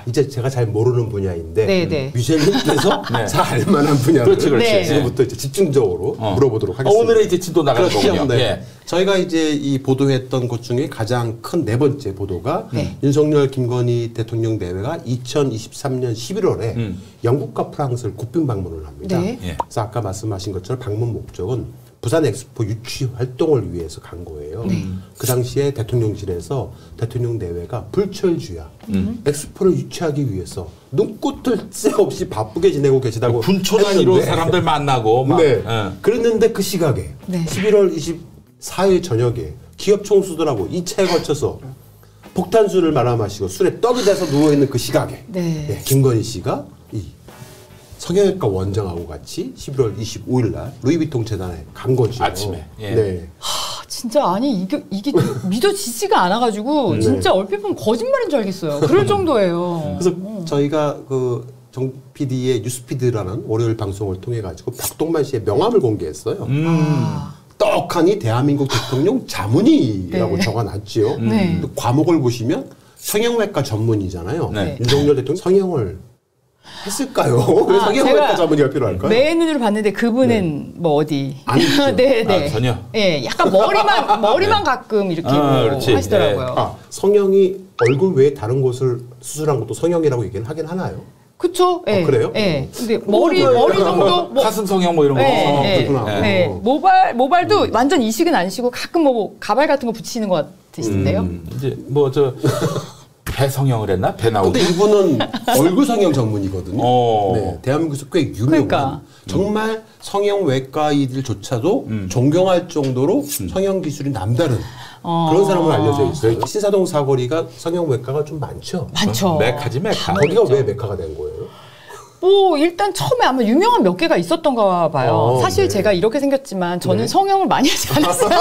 이제 제가 잘 모르는 분야인데 네네. 미셸님께서 네. 잘 알만한 분야를 그렇지, 그렇지. 네. 지금부터 이제 집중적으로 물어보도록 하겠습니다. 오늘의 이제 진도 나가는 그렇죠. 거군요. 네. 예. 저희가 이제 이 보도했던 것 중에 가장 큰 네 번째 보도가 네. 윤석열 김건희 대통령 대회가 2023년 11월에 영국과 프랑스를 국빈 방문을 합니다. 네. 예. 그래서 아까 말씀하신 것처럼 방문 목적은 부산 엑스포 유치 활동을 위해서 간 거예요. 그 당시에 대통령실에서 대통령 대회가 불철주야 엑스포를 유치하기 위해서 눈꽃을 새 없이 바쁘게 지내고 계시다고 분초 단위로 했는데 사람들 만나고 막. 네. 예. 그랬는데 그 시각에 네. 11월 24일 저녁에 기업 총수들하고 2차에 거쳐서 폭탄술을 말아 마시고 술에 떡이 돼서 누워있는 그 시각에 네. 김건희 씨가 이 성형외과 원장하고 같이 11월 25일 날 루이비통 재단에 간 거죠. 아침에. 예. 네. 진짜 아니 이게 믿어지지가 않아가지고 진짜 얼핏 보면 거짓말인 줄 알겠어요. 그럴 정도예요. 그래서 저희가 그 정 PD의 뉴스피드라는 월요일 방송을 통해 가지고 박동만 씨의 명함을 공개했어요. 떡하니 대한민국 대통령 자문이라고 네. 적어놨지요. 네. 그 과목을 보시면 성형외과 전문이잖아요. 네. 윤석열 대통령 성형을 했을까요? 왜 성형외과 제가 전문의가 필요할까요? 맨 눈으로 봤는데 그분은 뭐 어디 아니죠. 네네. 아, 전혀. 예, 약간 머리만 가끔 이렇게 뭐 그렇지. 하시더라고요. 아, 성형이 얼굴 외에 다른 곳을 수술한 것도 성형이라고 얘기는 하긴 하나요? 그쵸? 예. 그래요? 예. 근데 머리 정도 뭐 가슴 성형 뭐 이런 거. 예, 그렇구나. 네. 모발도 완전 이식은 안 시고 가끔 뭐 가발 같은 거 붙이는 것 같으시던데요. 이제 뭐 저 배 성형을 했나? 배 나오고. 근데 이분은 얼굴 성형 전문이거든요. 어. 네, 대한민국에서 꽤 유명한 그러니까. 정말 성형외과의들조차도 존경할 정도로 성형 기술이 남다른 그런 사람으로 알려져 있어요. 신사동 사거리가 성형외과가 좀 많죠. 많죠. 메카지 메카. 거기가 왜 메카가 된 거예요? 뭐 일단 처음에 아마 유명한 몇 개가 있었던가 봐요. 사실 네. 제가 이렇게 생겼지만 저는 네. 성형을 많이 하지 않았어요.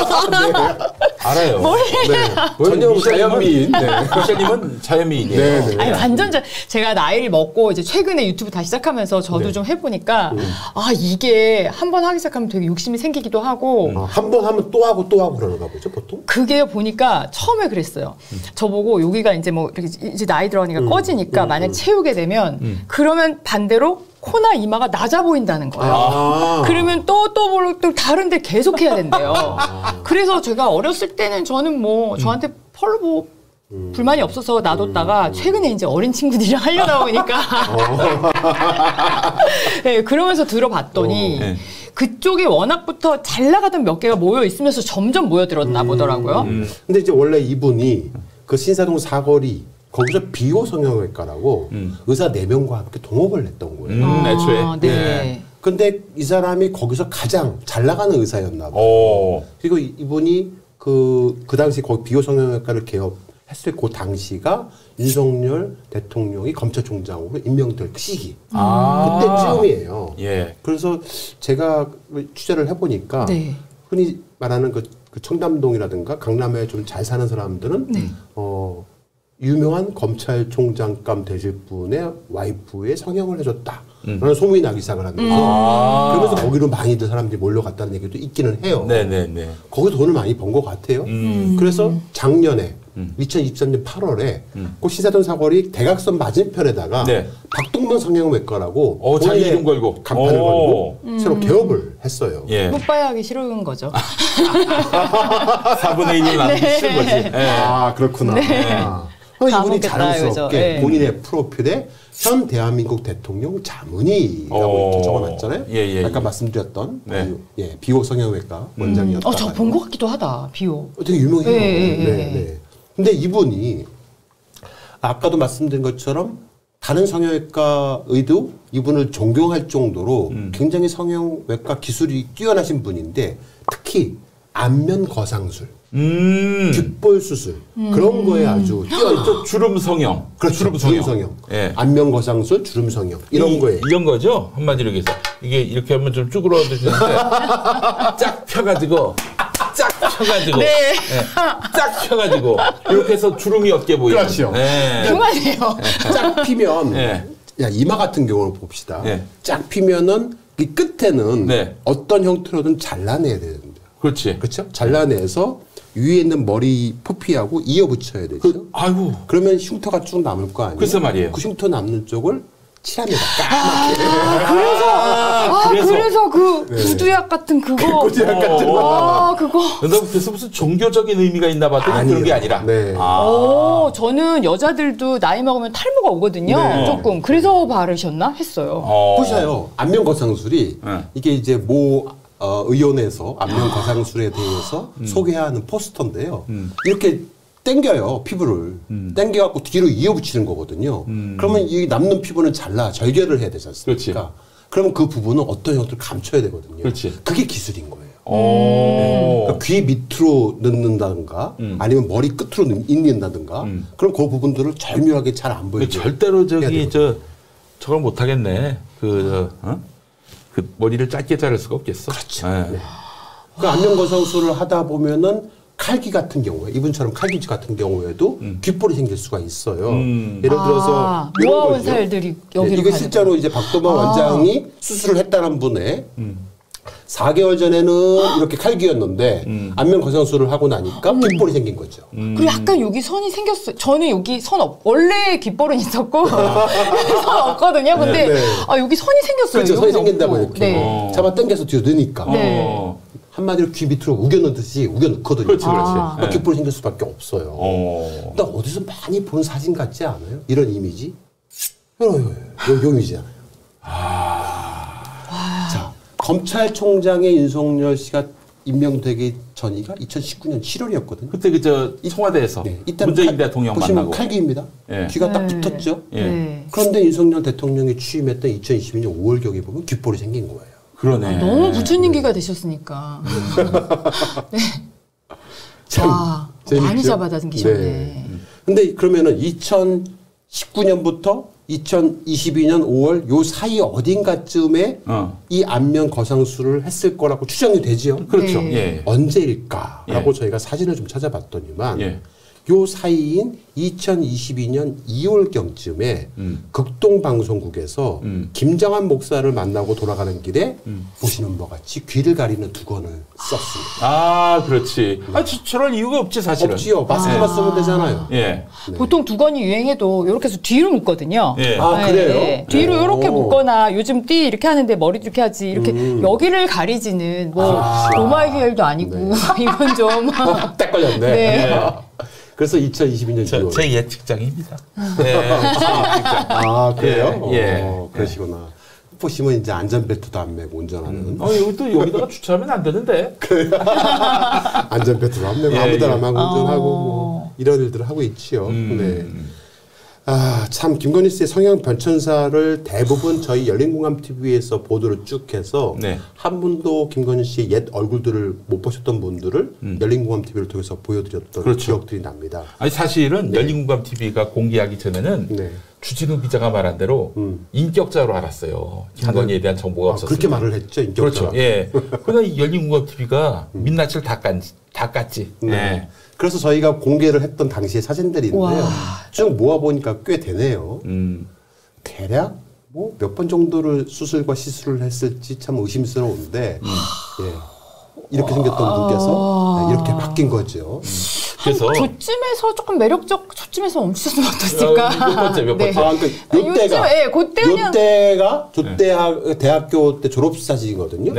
알아요. 네. 전혀 자연미인. 네. 미셸님은 자연미인이에요. 네, 네. 아니 완전 제가 나이를 먹고 이제 최근에 유튜브 다시 시작하면서 저도 네. 좀 해보니까 아 이게 한 번 하기 시작하면 되게 욕심이 생기기도 하고 한 번 하면 또 하고 또 하고 그러는가 보죠, 보통? 그게 보니까 처음에 그랬어요. 저보고 여기가 이제 뭐 이렇게 이제 나이 들어가니까 꺼지니까 만약 채우게 되면 그러면 반대로 코나 이마가 낮아 보인다는 거예요. 아. 그러면 또 다른 데 계속 해야 된대요. 그래서 제가 어렸을 때는 저는 뭐 저한테 별로 뭐 불만이 없어서 놔뒀다가 최근에 이제 어린 친구들이랑 하려다 보니까 네, 그러면서 들어봤더니 네. 그쪽에 워낙부터 잘 나가던 몇 개가 모여 있으면서 점점 모여들었나 보더라고요. 근데 이제 원래 이분이 그 신사동 사거리 거기서 비호 성형외과라고 의사 4명과 함께 동업을 했던 거예요. 애초에. 네. 네. 근데 이 사람이 거기서 가장 잘 나가는 의사였나 봐요. 오. 그리고 이분이 그 당시 거기 비호 성형외과를 개업했을 그 당시가 윤석열 대통령이 검찰총장으로 임명될 그 시기. 그때쯤이에요. 예. 그래서 제가 취재를 해보니까 네. 흔히 말하는 그 청담동이라든가 강남에 좀 잘 사는 사람들은 유명한 검찰총장감 되실 분의 와이프의 성형을 해줬다. 라는 소문이 나기 시작을 하는 거죠. 그러면서 거기로 많이들 사람들이 몰려갔다는 얘기도 있기는 해요. 네네네. 거기서 돈을 많이 번 것 같아요. 그래서 작년에 2023년 8월에 그 신사동 사거리 대각선 맞은편에다가 네. 박동만 성형외과라고 자기 본인의 이름 걸고. 간판을 걸고 새로 개업을 했어요. 예. 뽀빠이 하기 싫은 거죠. 4분의 1이 나누기 싫은 거지. 예. 아 그렇구나. 이분이 가먹겠다, 자랑스럽게 네. 본인의 프로필에 현 대한민국 대통령 자문의라고 이렇게 적어놨잖아요. 예. 아까 말씀드렸던 네. 비호 성형외과 원장이었다. 저 본 것 같기도 하다. 비호. 되게 유명해요. 네. 근데 이분이 아까도 말씀드린 것처럼 다른 성형외과 의도 이분을 존경할 정도로 굉장히 성형외과 기술이 뛰어나신 분인데 특히 안면 거상술, 귓볼 수술 그런 거에 아주 뛰어난 주름 성형. 그렇죠. 주름 성형. 예. 안면 거상술, 주름 성형 이런 거에 이런 거죠. 한마디로 얘기해서 이게 이렇게 하면 좀 쭈그러드는데 쫙 펴가지고 네. 쫙 펴가지고 이렇게 해서 주름이 없게 보이는. 그렇죠. 네. 흉하네요. 쫙 피면 네. 야 이마 같은 경우를 봅시다. 네. 쫙 피면은 이 끝에는 네. 어떤 형태로든 잘라내야 되는데. 그렇지. 그렇죠? 잘라내서 위에 있는 머리 포피하고 이어붙여야 되죠. 아이고. 그러면 흉터가 쭉 남을 거 아니에요. 글쎄 말이에요. 그 흉터 남는 쪽을 칠합니다. 그래서 그 구두약 같은 그거. 구두약 같은 거. 그거. 그래서 무슨 종교적인 의미가 있나 봤더니 그런 게 아니라. 네. 저는 여자들도 나이 먹으면 탈모가 오거든요. 네. 조금. 그래서 바르셨나 했어요. 보셔요. 안면 거상술이 이게 이제 모 의원에서 안면 거상술에 대해서 소개하는 포스터인데요. 이렇게 당겨요, 피부를. 당겨갖고 뒤로 이어붙이는 거거든요. 그러면 이 남는 피부는 절개를 해야 되지 않습니까? 그렇지. 그러면 그 부분은 어떤 형태를 감춰야 되거든요. 그렇지. 그게 기술인 거예요. 그러니까 귀 밑으로 넣는다든가 아니면 머리 끝으로 넣는다든가 그럼 그 부분들을 절묘하게 잘 안 보이게. 절대로 저걸 못하겠네. 그 머리를 짧게 자를 수가 없겠어. 그렇죠. 네. 그 안면 거상술을 하다 보면은 칼기 같은 경우에 이분처럼 칼기 같은 경우에도 귓볼이 생길 수가 있어요. 예를 들어서 모아온 살들이 여기로 이거 실제로 이제 박도만 원장이 수술을 했다는 분의 4개월 전에는 이렇게 칼기였는데 안면 거상술을 하고 나니까 귓볼이 생긴 거죠. 그리고 약간 여기 선이 생겼어요. 저는 여기 원래 귓볼은 있었고 선 없거든요. 근데 여기 선이 생겼어요. 그렇죠. 선이 생긴다고 이렇게 네. 잡아 당겨서 뒤로 넣으니까. 네. 한마디로 귀 밑으로 우겨 넣듯이 우겨 넣거든요. 그렇지. 그러니까 귓볼이 생길 수밖에 없어요. 근데 어디서 많이 본 사진 같지 않아요? 이런 이미지? 요 이미지잖아요. 자, 검찰총장의 윤석열 씨가 임명되기 전이가 2019년 7월이었거든요. 그때 청와대에서 문재인 대통령 보시면 만나고. 칼기입니다. 귀가 딱 붙었죠. 네. 그런데 윤석열 대통령이 취임했던 2022년 5월경에 보면 귓볼이 생긴 거예요. 그러네. 너무 부처님기가 되셨으니까. 네. 참 많이 잡아당기셨네. 네. 근데 그러면은 2019년부터 2022년 5월 요 사이 어딘가쯤에 이 안면 거상술을 했을 거라고 추정이 되지요. 그렇죠. 네. 예. 언제일까라고 저희가 사진을 좀 찾아봤더니만 요 사이인 2022년 2월경쯤에 극동방송국에서 김정한 목사를 만나고 돌아가는 길에 보시는 바와 같이 귀를 가리는 두건을 썼습니다. 그렇지. 저럴 이유가 없지 사실은. 없지요. 마스크만 쓰면 되잖아요. 예. 보통 두건이 유행해도 이렇게 해서 뒤로 묶거든요. 예. 그래요? 네. 뒤로 이렇게 묶거나 요즘 띠 이렇게 하는데 머리도 이렇게 하지 이렇게 여기를 가리지는 오마이걸도 아니고 이건 좀 딱 걸렸네. 네. 그래서 2022년 2월. 제 예측장입니다. 네, 제 예측장. 그래요? 예. 그러시구나. 보시면 이제 안전벨트도 안 매고 운전하는. 여기다가 주차하면 안 되는데. 안전벨트도 안 매고 아무데나 막 운전하고 뭐 이런 일들을 하고 있지요. 네. 참 김건희 씨의 성형 변천사를 대부분 저희 열린공감TV에서 보도를 쭉 해서 한 분도 김건희 씨의 옛 얼굴들을 못 보셨던 분들을 열린공감TV를 통해서 보여드렸던 기억들이 납니다. 아니 사실은 열린공감TV가 공개하기 전에는 주진우 기자가 말한 대로 인격자로 알았어요. 김건희에 대한 정보가 없었어요. 그렇게 말을 했죠. 인격자. 그렇죠. 예. 그러나 열린공감TV가 민낯을 다 깠지. 네. 그래서 저희가 공개를 했던 당시의 사진들이 있는데요. 쭉 모아보니까 꽤 되네요. 대략 뭐 몇 번 정도를 수술과 시술을 했을지 참 의심스러운데 이렇게 생겼던 분께서 이렇게 바뀐 거죠. 그래서 저쯤에서 조금 매력적 저쯤에서 멈추셨으면 어땠을까? 몇 번째. 요때가 대학교 때 졸업 사진이거든요.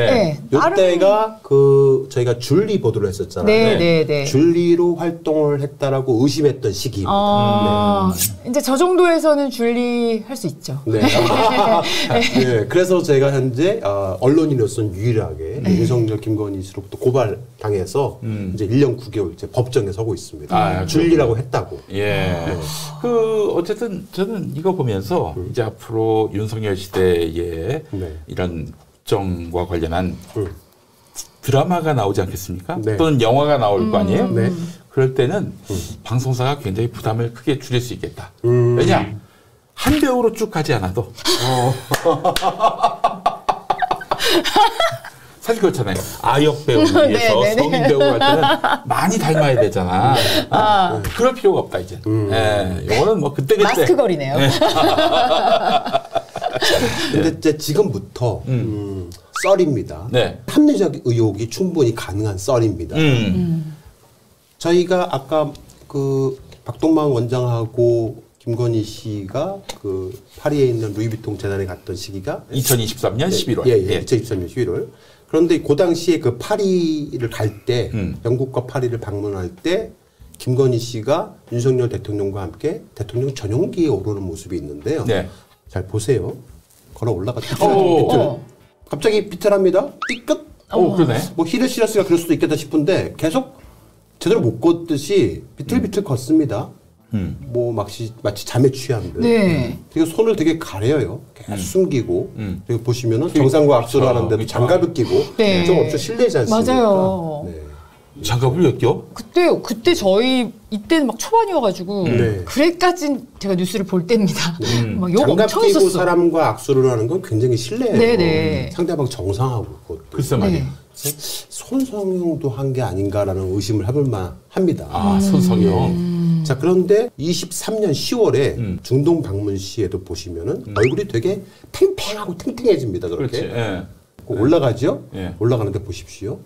요때가 저희가 줄리 보도를 했었잖아요. 줄리로 활동을 했다라고 의심했던 시기입니다. 이제 저 정도에서는 줄리 할 수 있죠. 그래서 제가 현재 언론인으로서는 유일하게 윤석열 김건희 씨로부터 고발 당해서 이제 1년 9개월째 법정에 서고 있습니다. 줄리라고 했다고. 어쨌든 저는 이거 보면서 이제 앞으로 윤석열 시대에 이런 국정과 관련한 드라마가 나오지 않겠습니까? 또는 영화가 나올 거 아니에요? 그럴 때는 방송사가 굉장히 부담을 크게 줄일 수 있겠다. 왜냐? 한 배우로 쭉 가지 않아도. 사실 그렇잖아요. 아역 배우를 위해서 성인 배우 할 때는 많이 닮아야 되잖아. 그럴 필요가 없다 이제. 이거는 뭐 그때 마스크 거리네요. 근데 이제 지금부터 썰입니다. 합리적 의혹이 충분히 가능한 썰입니다. 저희가 아까 그 박동만 원장하고 김건희 씨가 그 파리에 있는 루이비통 재단에 갔던 시기가 2023년 11월. 예, 2023년 11월. 그런데 그 당시에 그 파리를 갈 때, 영국과 파리를 방문할 때 김건희 씨가 윤석열 대통령과 함께 대통령 전용기에 오르는 모습이 있는데요. 네. 잘 보세요. 걸어 올라갔다. 비틀. 갑자기 비틀합니다. 삐끗. 그러네. 뭐 힐을 실었으니까 그럴 수도 있겠다 싶은데 계속 제대로 못 걷듯이 비틀비틀 걷습니다. 뭐 마치 잠에 취한 듯. 네. 그리고 손을 되게 가려요. 계속 숨기고. 그리고 보시면은 정상과 악수를 하는데도 장갑을 끼고 네. 좀 엄청 실례지 않습니까? 맞아요. 네. 장갑을 몇 껴? 그때 저희 이때는 막 초반이어가지고 네. 그래까진 제가 뉴스를 볼 때입니다. 막 욕 장갑 엄청 끼고 했었어. 사람과 악수를 하는 건 굉장히 실례예요. 네네. 상대방 정상하고 그것도. 글쎄 말이야. 네. 손성형도 한 게 아닌가라는 의심을 해볼 만합니다. 아, 손성형. 자, 그런데 23년 10월에 중동 방문 시에도 보시면은 얼굴이 되게 팽팽하고 탱탱해집니다. 그렇게. 그렇지. 예. 올라가죠? 예. 올라가는데 보십시오.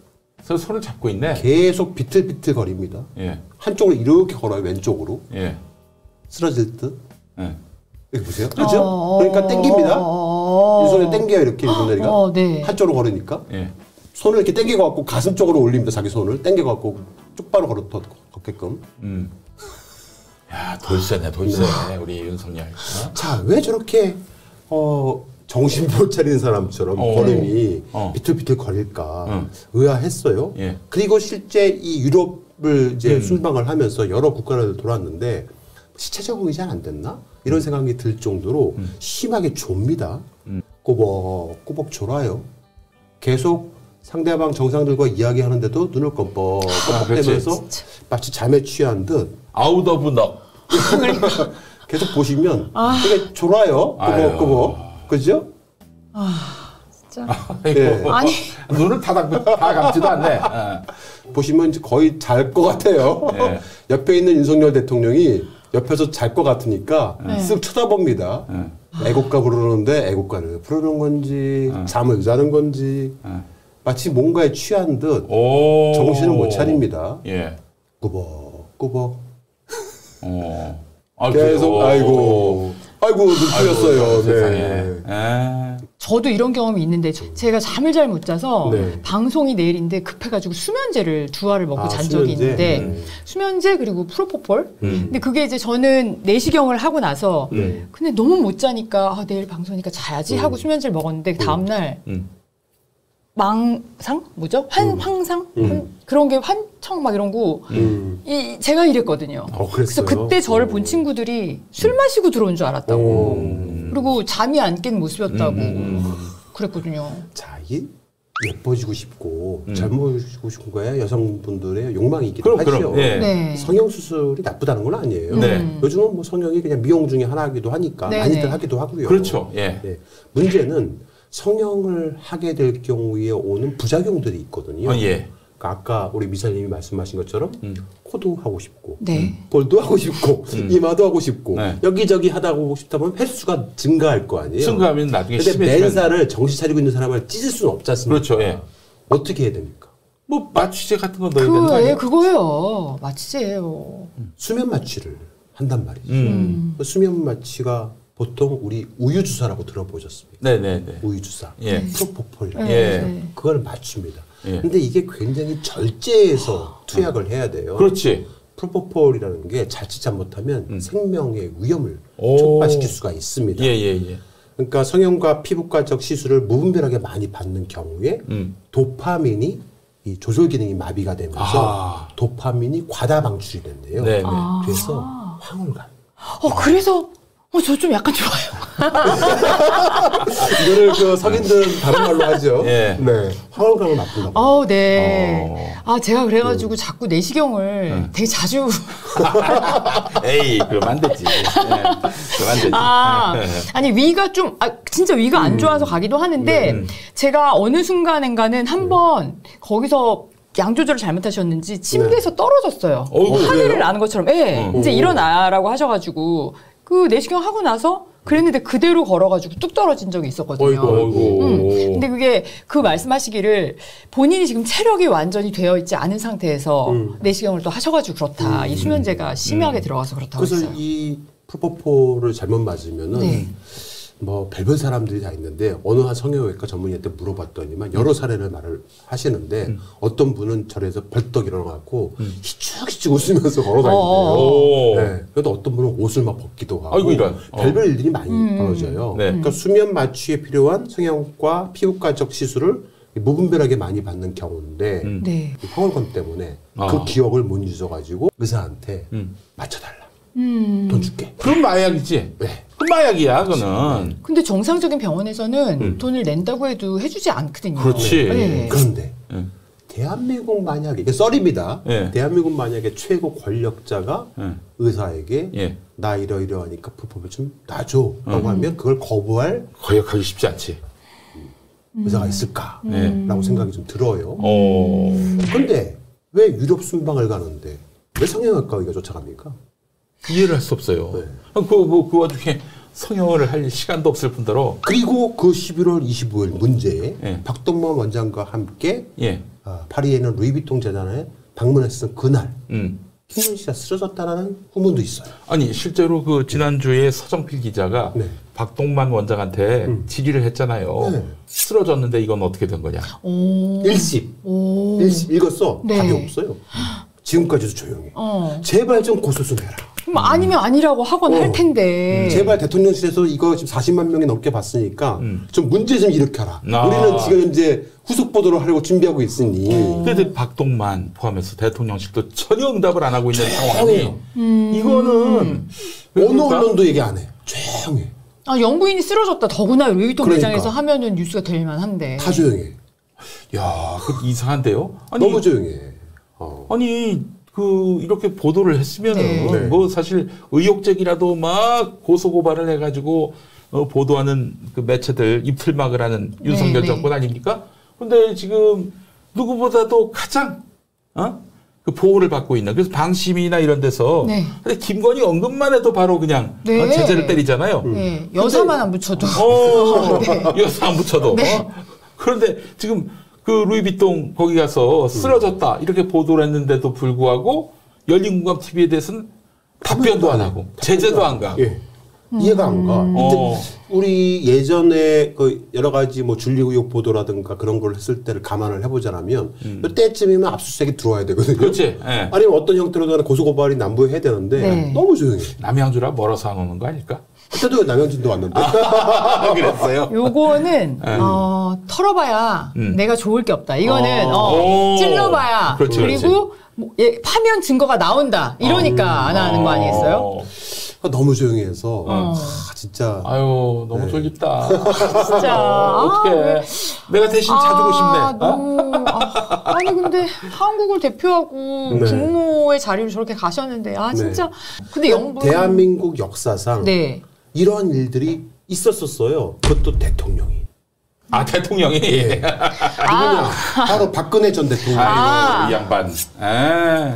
그래서 손을 잡고 있네. 계속 비틀비틀 거립니다. 예. 한쪽으로 이렇게 걸어요. 왼쪽으로. 예. 쓰러질 듯. 예. 이렇게 보세요. 그렇죠? 그러니까 땡깁니다. 이 손에 땡겨요. 이렇게 윤석열이가. 네. 한쪽으로 걸으니까. 예. 손을 이렇게 땡겨 갖고 가슴 쪽으로 올립니다. 자기 손을 땡겨 갖고 똑바로 걷게끔. 야, 돌쇠네, 돌쇠. 우리 윤석열. 어? 자, 왜 저렇게 정신 못 차리는 사람처럼 걸음이 비틀비틀 거릴까 의아했어요. 예. 그리고 실제 이 유럽을 이제 순방을 하면서 여러 국가를 돌았는데 시체 적응이 잘 안 됐나? 이런 생각이 들 정도로 심하게 좁니다. 꼬벅꼬벅 졸아요. 계속 상대방 정상들과 이야기하는데도 눈을 껌뻑껌뻑대면서 마치 잠에 취한 듯 아웃 오브 넉. 계속 보시면 되게 졸아요. 꼬벅꼬벅. 그죠? 진짜. 네. 아니. 눈을 다 감지도 않네. 보시면 이제 거의 잘 것 같아요. 네. 옆에 있는 윤석열 대통령이 옆에서 잘 것 같으니까 쓱 쳐다봅니다. 애국가 부르는데 애국가를 부르는 건지 잠을 자는 건지 마치 뭔가에 취한 듯 정신을 못 차립니다. 예. 꾸벅꾸벅 계속 아이고 눈 풀렸어요. 네. 저도 이런 경험이 있는데 제가 잠을 잘 못 자서 네. 방송이 내일인데 급해가지고 수면제를 2알을 먹고 잔 적이 수면제? 있는데 수면제 그리고 프로포폴 근데 그게 이제 저는 내시경을 하고 나서 근데 너무 못 자니까 내일 방송이니까 자야지 하고 수면제를 먹었는데 다음날 망상? 뭐죠? 황상? 그런 게 환청 막 이런 거 제가 이랬거든요. 그래서 그때 저를 본 친구들이 술 마시고 들어온 줄 알았다고 그리고 잠이 안 깬 모습이었다고 그랬거든요. 자, 이게 예뻐지고 싶고 젊어지고 싶은 거야 여성분들의 욕망이기도 하죠. 그럼. 네. 네. 성형수술이 나쁘다는 건 아니에요. 네. 요즘은 뭐 성형이 그냥 미용 중에 하나이기도 하니까 네. 많이들 하기도 하고요. 그렇죠. 예. 네. 문제는 성형을 하게 될 경우에 오는 부작용들이 있거든요. 예. 그러니까 아까 우리 미사님이 말씀하신 것처럼 코도 하고 싶고 네. 볼도 하고 싶고 이마도 하고 싶고 네. 여기저기 하고 싶다면 횟수가 증가할 거 아니에요. 증가하면 나중에 근데 심해지면 맨살을 정신 차리고 있는 사람을 찢을 수는 없지 않습니까? 그렇죠. 예. 어떻게 해야 됩니까? 뭐 마취제 같은 거 넣어야 되는 거 아니에요? 그거예요. 마취제예요. 수면 마취를 한단 말이죠. 그 수면 마취가 보통 우리 우유 주사라고 들어보셨습니까? 네네네. 우유 주사, 예. 프로포폴이라고 예. 그걸 맞춥니다. 예. 근데 이게 굉장히 절제해서 투약을 해야 돼요. 그렇지. 프로포폴이라는 게 자칫 잘못하면 생명의 위험을 오. 촉발시킬 수가 있습니다. 예. 그러니까 성형과 피부과적 시술을 무분별하게 많이 받는 경우에 도파민이 이 조절 기능이 마비가 되면서 도파민이 과다 방출이 된대요. 네네. 그래서 황홀감. 그래서 저 좀 약간 좋아요. 이거를 그 성인들은 다른 말로 하죠. 예. 네. 황홀감을 나쁜다고. 네. 제가 그래가지고 자꾸 내시경을 되게 자주. 에이, 그러면 안 되지. 그러면 안 되지. 아니, 위가 좀, 진짜 위가 안 좋아서 가기도 하는데, 제가 어느 순간인가는 한번 거기서 양 조절을 잘못하셨는지 침대에서 떨어졌어요. 하늘을 나는 것처럼. 예. 이제 일어나라고 하셔가지고, 그 내시경 하고 나서 그랬는데 그대로 걸어가지고 뚝 떨어진 적이 있었거든요. 근데 그게 그 말씀하시기를 본인이 지금 체력이 완전히 되어 있지 않은 상태에서 내시경을 또 하셔가지고 그렇다. 이 수면제가 심하게 들어가서 그렇다고 그래서 했어요. 이 프로포폴을 잘못 맞으면은 뭐 별별 사람들이 다 있는데 어느 한 성형외과 전문의한테 물어봤더니만 여러 사례를 말을 하시는데 어떤 분은 절에서 벌떡 일어나갖고 희죽희죽 웃으면서 걸어다니는데요. 네. 그래도 어떤 분은 옷을 막 벗기도 하고 아이고, 이런. 별별 일들이 많이 벌어져요. 그러니까 수면 마취에 필요한 성형과 피부과적 시술을 무분별하게 많이 받는 경우인데 황홀감 때문에 그 기억을 못 잊어가지고 의사한테 맞춰달라. 돈 줄게. 그건 마약이지. 네. 그건 마약이야, 그거는. 근데 정상적인 병원에서는 돈을 낸다고 해도 해주지 않거든요. 그렇지. 네. 그런데 대한민국 만약에 이게 썰입니다. 대한민국 만약에 최고 권력자가 의사에게 나 이러이러하니까 프로포폴 좀 놔줘라고 하면 그걸 거역하기 쉽지 않지. 의사가 있을까라고 생각이 좀 들어요. 그런데 왜 유럽 순방을 가는데 왜 성형외과 의가 쫓아갑니까? 이해를 할 수 없어요. 그 와중에 성형을 할 시간도 없을 뿐더러. 그리고 그 11월 25일 문제에 박동만 원장과 함께 파리에 있는 루이비통 재단에 방문했던 그날 김건희 씨가 쓰러졌다는 후문도 있어요. 아니 실제로 그 지난주에 서정필 기자가 박동만 원장한테 질의를 했잖아요. 쓰러졌는데 이건 어떻게 된 거냐. 일십 읽었어. 답이 없어요. 지금까지도 조용해. 제발 좀 고소 좀 해라. 아니면 아니라고 하건 할 텐데. 제발 대통령실에서 이거 지금 40만 명이 넘게 봤으니까 좀 문제 좀 일으켜라. 우리는 지금 이제 후속 보도를 하려고 준비하고 있으니. 근데 박동만 포함해서 대통령실도 전혀 응답을 안 하고 있는 상황이 이거는 어느 언론도 얘기 안 해. 조용해. 영부인이 쓰러졌다. 더구나 루이비통 매장에서 하면은 뉴스가 될 만한데. 다 조용해. 야, 그 이상한데요? 아니, 너무 조용해. 아니. 이렇게 보도를 했으면은, 뭐, 사실, 의혹적이라도 막 고소고발을 해가지고, 보도하는 그 매체들 입틀막을 하는 윤석열 정권 아닙니까? 근데 지금, 누구보다도 가장, 그 보호를 받고 있는, 그래서 방심이나 이런 데서, 근데 김건희 언급만 해도 바로 그냥, 제재를 때리잖아요. 여사만 안 붙여도. 여사 안 붙여도. 그런데 지금, 그 루이비통 거기 가서 쓰러졌다 이렇게 보도를 했는데도 불구하고 열린공감TV에 대해서는 답변도 안 하고 제재도 안 가고 이해가 안 가. 우리 예전에 그 여러 가지 뭐 줄리 의혹 보도라든가 그런 걸 했을 때를 감안을 해보자면 때쯤이면 압수수색이 들어와야 되거든요. 그렇지. 아니면 어떤 형태로든 고소고발이 남부해야 되는데 너무 조용해. 남양주라 멀어서 안 오는 거 아닐까? 그때도 남양진도 왔는데. 그랬어요? 요거는, 털어봐야 내가 좋을 게 없다. 이거는, 찔러봐야. 그렇지, 그리고, 뭐, 파면 증거가 나온다. 이러니까 안 하는 거 아니겠어요? 너무 조용해서, 진짜. 아유, 너무 졸립다. 진짜. 어떡해. 내가 대신 찾고 싶네. 너무, 아니, 근데 한국을 대표하고 국모의 자리로 저렇게 가셨는데, 진짜. 근데 대한민국 역사상. 이런 일들이 있었었어요. 그것도 대통령이. 대통령이? 누구냐? 바로 박근혜 전 대통령. 이 양반.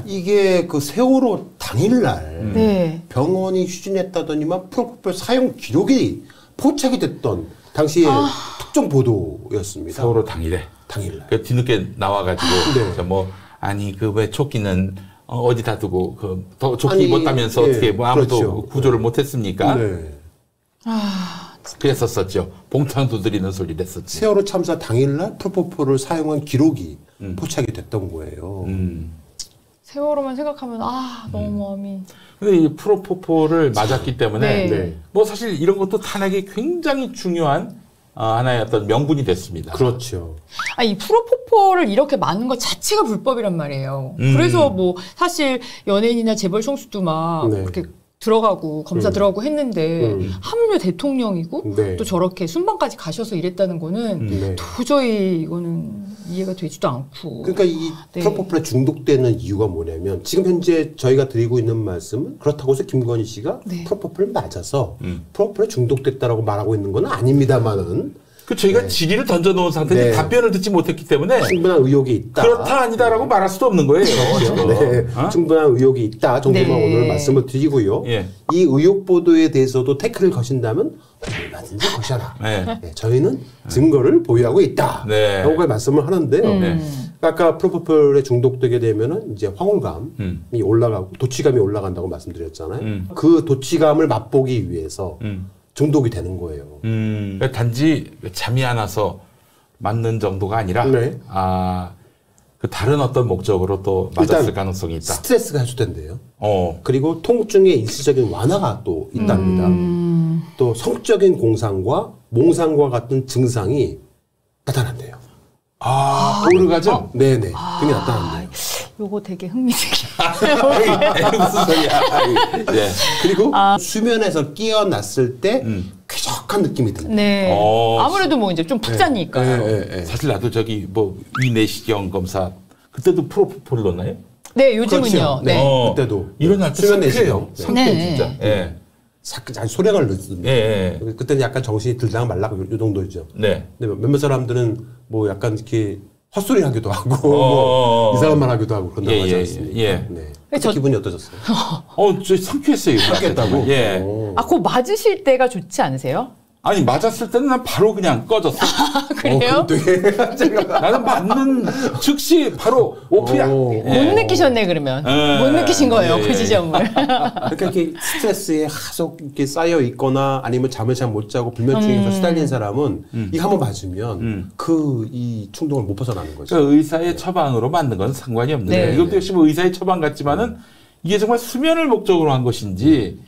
이게 그 세월호 당일날 병원이 휴진했다더니만 프로포폴 사용 기록이 포착이 됐던 당시의 특정 보도였습니다. 세월호 당일날. 그 뒤늦게 나와가지고 그 왜 조끼는 어디다 두고 조끼 입었다면서 어떻게 뭐 아무도 구조를 못했습니까? 그랬었었죠. 봉탕 두드리는 소리를 했었지. 세월호 참사 당일날 프로포폴을 사용한 기록이 포착이 됐던 거예요. 세월호만 생각하면 너무 마음이. 근데 이 프로포폴을 맞았기 때문에 뭐 사실 이런 것도 탄핵이 굉장히 중요한 하나의 어떤 명분이 됐습니다. 그렇죠. 이 프로포폴을 이렇게 맞는 것 자체가 불법이란 말이에요. 그래서 뭐 사실 연예인이나 재벌 총수도 막 이렇게 들어가고 검사 들어가고 했는데 하물며 대통령이고 또 저렇게 순방까지 가셔서 이랬다는 거는 도저히 이거는 이해가 되지도 않고. 그러니까 이 프로포폴에 중독되는 이유가 뭐냐면 지금 현재 저희가 드리고 있는 말씀은 그렇다고 해서 김건희 씨가 프로포폴을 맞아서 프로포폴에 중독됐다라고 말하고 있는 건 아닙니다만은 그 저희가 질의를 던져놓은 상태인데 답변을 듣지 못했기 때문에 충분한 의혹이 있다. 그렇다 아니다라고 말할 수도 없는 거예요. 네. 충분한 의혹이 있다 정도만 오늘 말씀을 드리고요. 이 의혹 보도에 대해서도 태클을 거신다면 얼마든지 거셔라. 저희는 증거를 보유하고 있다. 라고 말씀을 하는데요. 아까 프로포폴에 중독되게 되면은 이제 황홀감이 올라가고 도취감이 올라간다고 말씀드렸잖아요. 그 도취감을 맛보기 위해서 중독이 되는 거예요. 단지 잠이 안 와서 맞는 정도가 아니라 그 다른 어떤 목적으로 또 맞았을 가능성이 있다. 스트레스가 해소된대요. 그리고 통증의 일시적인 완화가 또 있답니다. 또 성적인 공상과 몽상과 같은 증상이 나타난대요. 오르가즘? 네네. 그게 나타난대요. 요거 되게 흥미진이에요. 무슨 소리야. 그리고 수면에서 깨어났을 때 쾌적한 느낌이 듭니다. 아무래도 뭐 이제 좀 푹 잤으니까요. 사실 나도 저기 뭐 위내시경 검사 그때도 프로포폴 넣나요? 네, 요즘은요. 그렇죠. 그때도 일어날 때 수면 내시경. 상쾌 진짜. 소량을 넣습니다. 그때는 약간 정신이 들다가 말라가 요 정도죠. 근데 몇몇 사람들은 뭐 약간 이렇게 헛소리 하기도 하고 뭐 이상한 말 하기도 하고 그런다고 하지 않습니까? 기분이 어떠셨어요? 저 상쾌했어요. 상쾌했다고? 그거 맞으실 때가 좋지 않으세요? 아니 맞았을 때는 난 바로 그냥 꺼졌어. 그래요? 나는 맞는 즉시 바로 오프야. 못 느끼셨네 그러면. 못 느끼신 거예요 그 지점을. 그러니까 이렇게 스트레스에 하속 이렇게 쌓여 있거나 아니면 잠을 잘 못 자고 불면증에서 시달린 사람은 이거 한번 맞으면 이 충동을 못 벗어나는 거죠. 그러니까 의사의 처방으로 맞는 건 상관이 없는데 이것도 역시 뭐 의사의 처방 같지만은 이게 정말 수면을 목적으로 한 것인지.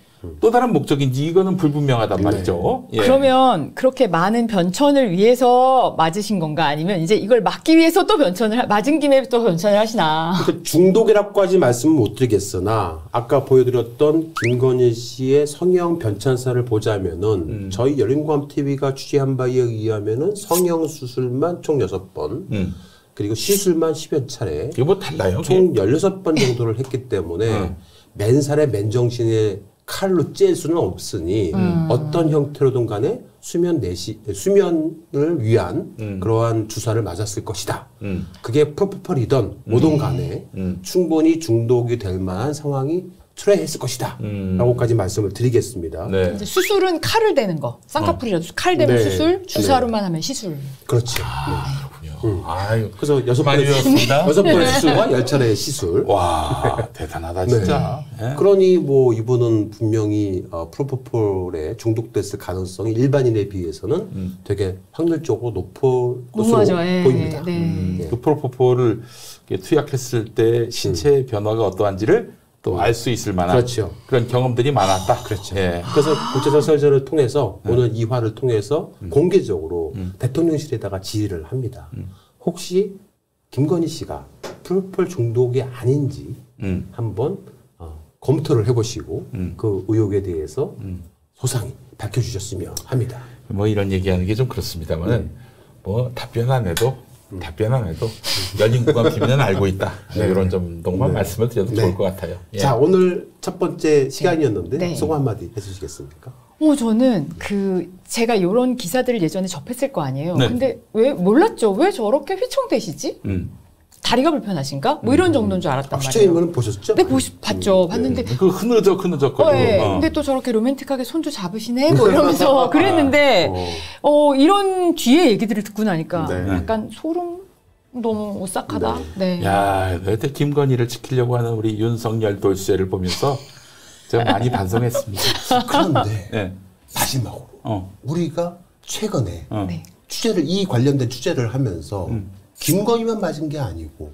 또 다른 목적인지 이거는 불분명하단 말이죠. 그러면 그렇게 많은 변천을 위해서 맞으신 건가 아니면 이제 이걸 막기 위해서 또 맞은 김에 또 변천을 하시나? 그러니까 중독이라고까지 말씀은 못 드리겠으나 아까 보여드렸던 김건희 씨의 성형 변천사를 보자면은 저희 열린공감 TV가 취재한 바에 의하면은 성형 수술만 총 6번 그리고 시술만 10여 차례. 이거 뭐 달라요? 총 16번 정도를 했기 때문에 맨살에 맨정신에 칼로 찔 수는 없으니 어떤 형태로든 간에 수면을 위한 그러한 주사를 맞았을 것이다. 그게 프로포폴이든 뭐든 간에 충분히 중독이 될 만한 상황이 초래했을 것이다. 라고까지 말씀을 드리겠습니다. 이제 수술은 칼을 대는 거. 쌍꺼풀이라도 칼 대면 수술, 주사로만 하면 시술. 그렇죠. 아유, 그래서 6번의 수술과 10차례의 시술. 와, 대단하다, 진짜. 그러니 뭐 이분은 분명히 프로포폴에 중독됐을 가능성이 일반인에 비해서는 되게 확률적으로 높을 것으로 보입니다. 그 프로포폴을 투약했을 때 신체 변화가 어떠한지를 또 알 수 있을 만한 그런 경험들이 많았다. 그렇죠. 그래서 국제적 설전을 통해서 오늘 이 화를 통해서 공개적으로 대통령실에다가 질의를 합니다. 혹시 김건희 씨가 프로포폴 중독이 아닌지 한번 검토를 해보시고 그 의혹에 대해서 소상히 밝혀주셨으면 합니다. 뭐 이런 얘기하는 게 좀 그렇습니다만은 뭐 답변 안 해도 열린공감 TV는 알고 있다. 이런 정도만 말씀을 드려도 좋을 것 같아요. 자, 오늘 첫 번째 시간이었는데 소감 한마디 해주시겠습니까? 저는 제가 이런 기사들을 예전에 접했을 거 아니에요. 근데 왜 몰랐죠? 왜 저렇게 휘청대시지? 다리가 불편하신가? 뭐 이런 정도인 줄 알았단 말이에요. 시청인분은 보셨죠? 네, 봤죠. 봤는데. 그 흐느적거리고. 근데 또 저렇게 로맨틱하게 손도 잡으시네? 뭐 이러면서 그랬는데, 이런 뒤에 얘기들을 듣고 나니까 약간 소름 너무 오싹하다. 야, 여태 김건희를 지키려고 하는 우리 윤석열 돌쇠를 보면서 제가 많이 반성했습니다. 그런데 마지막으로 우리가 최근에 이 관련된 취재를 하면서 김건희만 맞은 게 아니고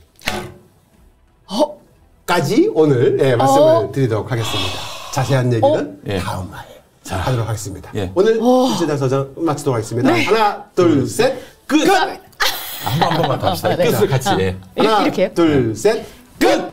까지 오늘 말씀을 드리도록 하겠습니다. 자세한 얘기는 다음 화에 하도록 하겠습니다. 오늘 김재장 서장 마치도록 하겠습니다. 하나, 둘, 셋, 끝! 한 번만 더 합시다. 끝을 같이. 이렇게요? 하나, 둘, 셋, 끝!